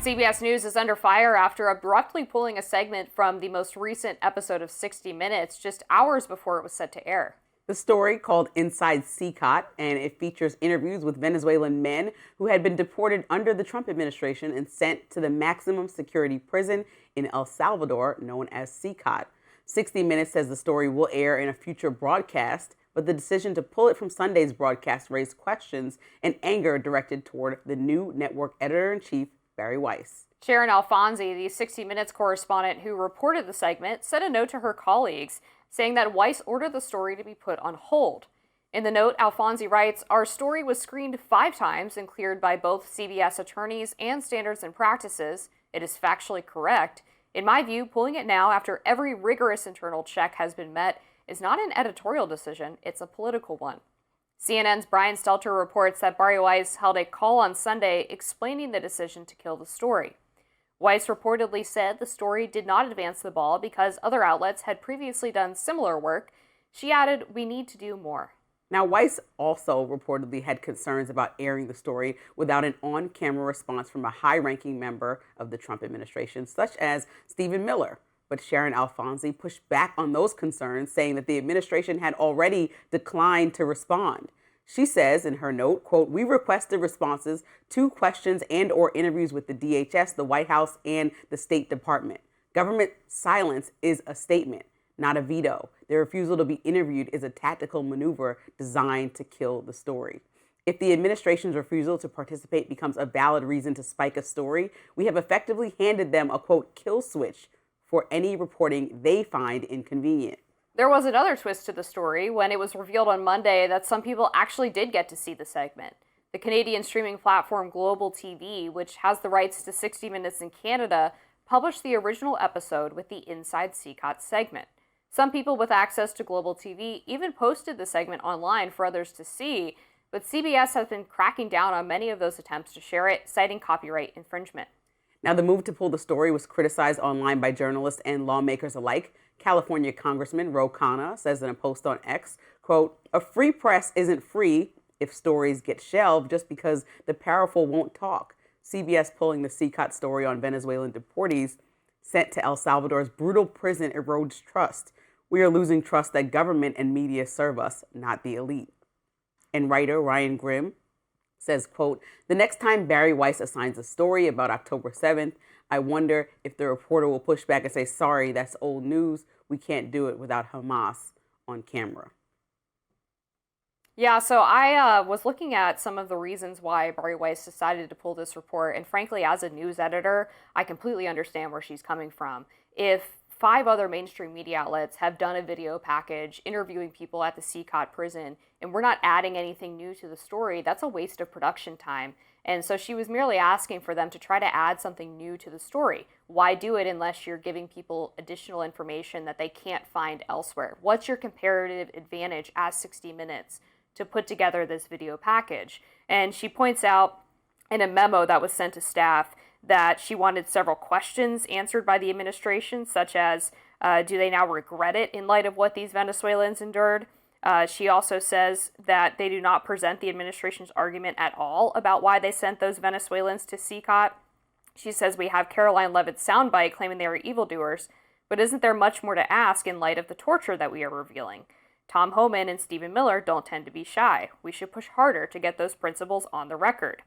CBS News is under fire after abruptly pulling a segment from the most recent episode of 60 Minutes just hours before it was set to air. The story, called Inside CECOT, and it features interviews with Venezuelan men who had been deported under the Trump administration and sent to the maximum security prison in El Salvador, known as CECOT. 60 Minutes says the story will air in a future broadcast, but the decision to pull it from Sunday's broadcast raised questions and anger directed toward the new network editor-in-chief, Bari Weiss. Sharon Alfonsi, the 60 Minutes correspondent who reported the segment, sent a note to her colleagues saying that Weiss ordered the story to be put on hold. In the note, Alfonsi writes, "Our story was screened 5 times and cleared by both CBS attorneys and Standards and Practices. It is factually correct. In my view, pulling it now after every rigorous internal check has been met is not an editorial decision, it's a political one." CNN's Brian Stelter reports that Bari Weiss held a call on Sunday explaining the decision to kill the story. Weiss reportedly said the story did not advance the ball because other outlets had previously done similar work. She added, "We need to do more." Now, Weiss also reportedly had concerns about airing the story without an on-camera response from a high-ranking member of the Trump administration, such as Stephen Miller. But Sharon Alfonsi pushed back on those concerns, saying that the administration had already declined to respond. She says in her note, quote, "We requested responses to questions and or interviews with the DHS, the White House, and the State Department. Government silence is a statement, not a veto. Their refusal to be interviewed is a tactical maneuver designed to kill the story. If the administration's refusal to participate becomes a valid reason to spike a story, we have effectively handed them a, quote, kill switch for any reporting they find inconvenient." There was another twist to the story when it was revealed on Monday that some people actually did get to see the segment. The Canadian streaming platform Global TV, which has the rights to 60 Minutes in Canada, published the original episode with the Inside CECOT segment. Some people with access to Global TV even posted the segment online for others to see, but CBS has been cracking down on many of those attempts to share it, citing copyright infringement. Now, the move to pull the story was criticized online by journalists and lawmakers alike. California Congressman Ro Khanna says in a post on X, quote, "A free press isn't free if stories get shelved just because the powerful won't talk. CBS pulling the CECOT story on Venezuelan deportees sent to El Salvador's brutal prison erodes trust. We are losing trust that government and media serve us, not the elite." And writer Ryan Grimm says, quote, "The next time Bari Weiss assigns a story about October 7th, I wonder if the reporter will push back and say, sorry, that's old news. We can't do it without Hamas on camera." Yeah, so I was looking at some of the reasons why Bari Weiss decided to pull this report, and frankly, as a news editor, I completely understand where she's coming from. If 5 other mainstream media outlets have done a video package interviewing people at the CECOT prison, and we're not adding anything new to the story, that's a waste of production time. And so she was merely asking for them to try to add something new to the story. Why do it unless you're giving people additional information that they can't find elsewhere? What's your comparative advantage as 60 Minutes to put together this video package? And she points out in a memo that was sent to staff that she wanted several questions answered by the administration, such as, do they now regret it in light of what these Venezuelans endured? She also says that they do not present the administration's argument at all about why they sent those Venezuelans to CECOT. She says we have Caroline Levitt's soundbite claiming they were evildoers, but isn't there much more to ask in light of the torture that we are revealing? Tom Homan and Stephen Miller don't tend to be shy. We should push harder to get those principles on the record.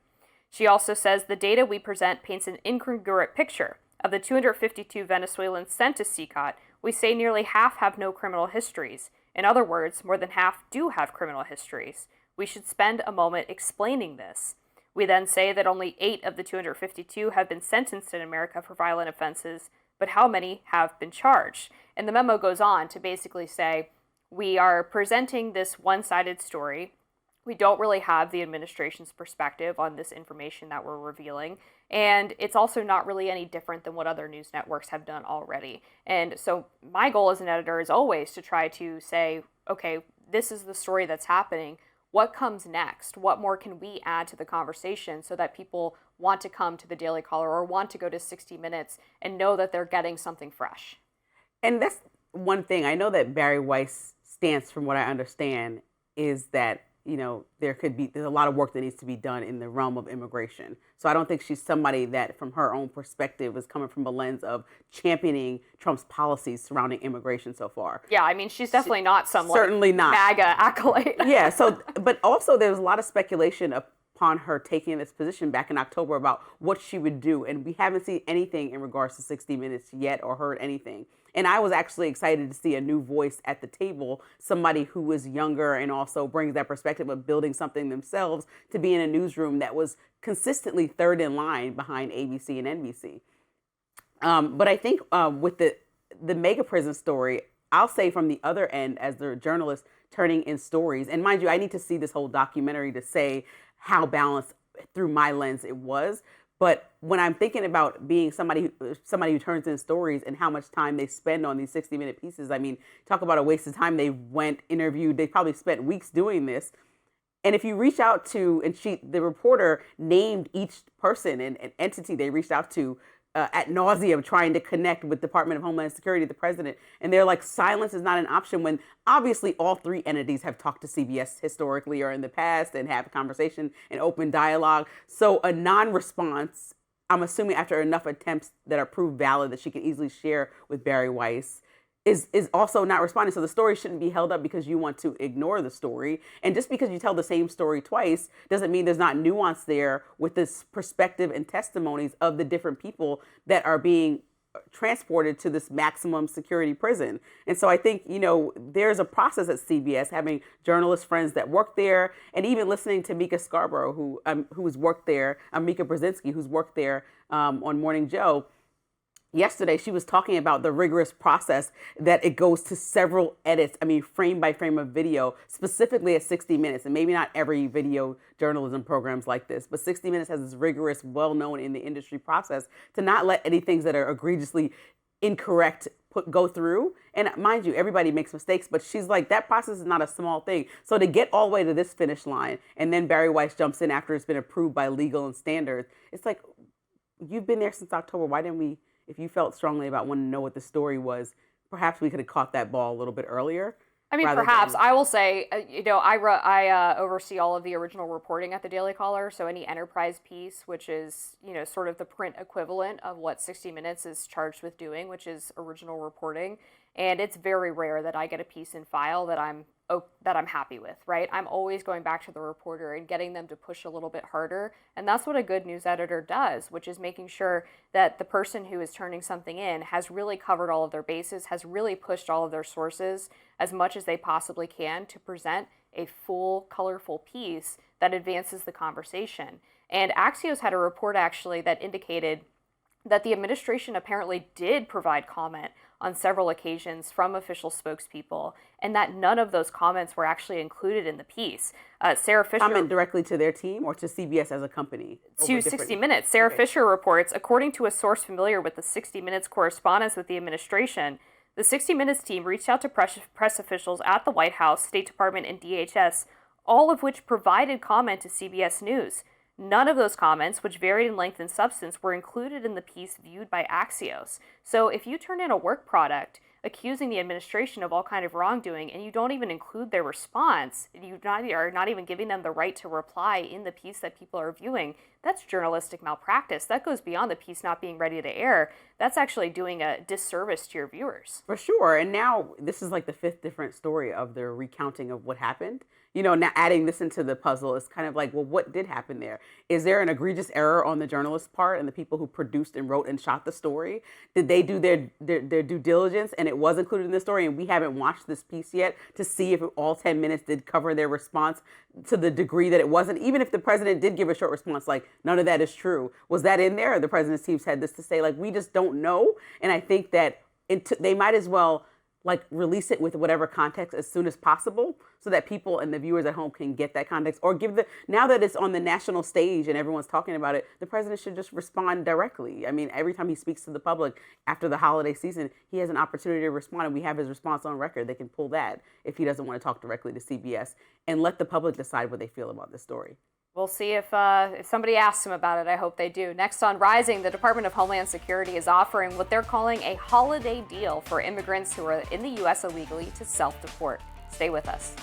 She also says the data we present paints an incongruent picture. Of the 252 Venezuelans sent to CECOT, we say nearly half have no criminal histories. In other words, more than half do have criminal histories. We should spend a moment explaining this. We then say that only 8 of the 252 have been sentenced in America for violent offenses, but how many have been charged? And the memo goes on to basically say, we are presenting this one-sided story. We don't really have the administration's perspective on this information that we're revealing. And it's also not really any different than what other news networks have done already. And so my goal as an editor is always to try to say, okay, this is the story that's happening. What comes next? What more can we add to the conversation so that people want to come to the Daily Caller or want to go to 60 Minutes and know that they're getting something fresh? And that's one thing. I know that Bari Weiss' stance, from what I understand, is that there's a lot of work that needs to be done in the realm of immigration. So I don't think she's somebody that, from her own perspective, is coming from a lens of championing Trump's policies surrounding immigration so far. Yeah, I mean, she's definitely not some certainly not MAGA acolyte. Yeah. So, but also there was a lot of speculation upon her taking this position back in October about what she would do, and we haven't seen anything in regards to 60 Minutes yet or heard anything. And I was actually excited to see a new voice at the table, somebody who was younger and also brings that perspective of building something themselves, to be in a newsroom that was consistently third in line behind ABC and NBC. But I think with the mega prison story, I'll say from the other end, as the journalist turning in stories, and mind you, I need to see this whole documentary to say how balanced through my lens it was. But when I'm thinking about being somebody who turns in stories and how much time they spend on these 60-minute pieces, I mean, talk about a waste of time. They went, interviewed, they probably spent weeks doing this. And if you reach out to, and the reporter named each person and entity they reached out to ad nauseum, trying to connect with Department of Homeland Security, the president. And they're like, silence is not an option, when obviously all three entities have talked to CBS historically or in the past and have a conversation and open dialogue. So a non-response, I'm assuming after enough attempts that are proved valid that she can easily share with Bari Weiss, is also not responding. So the story shouldn't be held up because you want to ignore the story. And just because you tell the same story twice doesn't mean there's not nuance there with this perspective and testimonies of the different people that are being transported to this maximum security prison. And so I think, there's a process at CBS, having journalist friends that work there, and even listening to Mika Scarborough, who's worked there, Mika Brzezinski, who's worked there on Morning Joe. Yesterday, she was talking about the rigorous process that it goes to several edits, frame by frame of video, specifically at 60 Minutes. And maybe not every video journalism program's like this, but 60 Minutes has this rigorous, well-known in the industry process to not let any things that are egregiously incorrect go through. And mind you, everybody makes mistakes, but she's like, that process is not a small thing. So to get all the way to this finish line, and then Bari Weiss jumps in after it's been approved by legal and standards, it's like, you've been there since October. Why didn't we? If you felt strongly about wanting to know what the story was, perhaps we could have caught that ball a little bit earlier. Perhaps. I will say, I oversee all of the original reporting at the Daily Caller. So any enterprise piece, which is, sort of the print equivalent of what 60 Minutes is charged with doing, which is original reporting. And it's very rare that I get a piece in file that I'm happy with, right? I'm always going back to the reporter and getting them to push a little bit harder. And that's what a good news editor does, which is making sure that the person who is turning something in has really covered all of their bases, has really pushed all of their sources as much as they possibly can to present a full, colorful piece that advances the conversation. And Axios had a report actually that indicated that the administration apparently did provide comment on several occasions from official spokespeople, and that none of those comments were actually included in the piece. Sarah Fisher... Comment directly to their team or to CBS as a company? To 60 Minutes. Sarah Fisher reports, according to a source familiar with the 60 Minutes correspondence with the administration, the 60 Minutes team reached out to press officials at the White House, State Department, and DHS, all of which provided comment to CBS News. None of those comments, which varied in length and substance, were included in the piece viewed by Axios. So if you turn in a work product accusing the administration of all kind of wrongdoing and you don't even include their response, you are not even giving them the right to reply in the piece that people are viewing, that's journalistic malpractice. That goes beyond the piece not being ready to air. That's actually doing a disservice to your viewers. For sure. And now this is like the fifth different story of the recounting of what happened. Now adding this into the puzzle is kind of like, well, what did happen there? Is there an egregious error on the journalist's part and the people who produced and wrote and shot the story? Did they do their due diligence and it was included in the story and we haven't watched this piece yet to see if all 10 minutes did cover their response to the degree that it wasn't? Even if the president did give a short response, like, none of that is true. Was that in there? The president's team said this to say, like, we just don't know. And I think that they might as well release it with whatever context as soon as possible so that people and the viewers at home can get that context, or now that it's on the national stage and everyone's talking about it, the president should just respond directly. Every time he speaks to the public after the holiday season, he has an opportunity to respond, and we have his response on record. They can pull that if he doesn't want to talk directly to CBS, and let the public decide what they feel about this story. We'll see if somebody asks him about it. I hope they do. Next on Rising, the Department of Homeland Security is offering what they're calling a holiday deal for immigrants who are in the U.S. illegally to self-deport. Stay with us.